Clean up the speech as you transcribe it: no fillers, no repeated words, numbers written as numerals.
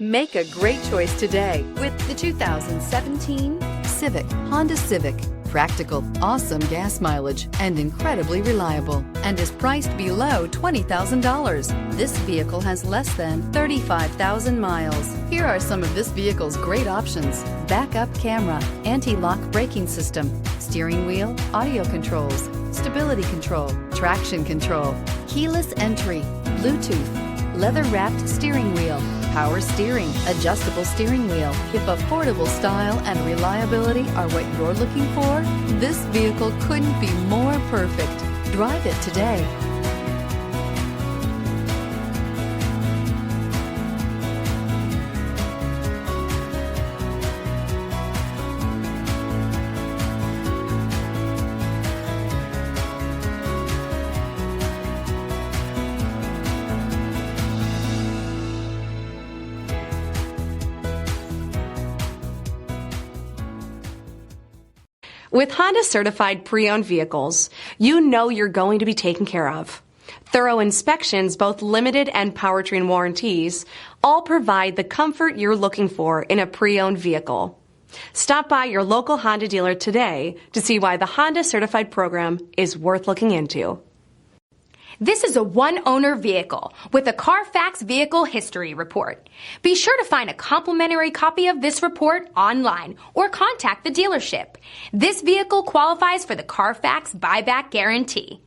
Make a great choice today with the 2017 Honda Civic. Practical, awesome gas mileage, and incredibly reliable, and is priced below $20,000. This vehicle has less than 35,000 miles. Here are some of this vehicle's great options: backup camera, anti-lock braking system, steering wheel audio controls, stability control, traction control, keyless entry, Bluetooth, leather-wrapped steering wheel, power steering, adjustable steering wheel. If affordable style and reliability are what you're looking for, this vehicle couldn't be more perfect. Drive it today. With Honda certified pre-owned vehicles, you know you're going to be taken care of. Thorough inspections, both limited and powertrain warranties, all provide the comfort you're looking for in a pre-owned vehicle. Stop by your local Honda dealer today to see why the Honda certified program is worth looking into. This is a one-owner vehicle with a Carfax Vehicle History Report. Be sure to find a complimentary copy of this report online or contact the dealership. This vehicle qualifies for the Carfax Buyback Guarantee.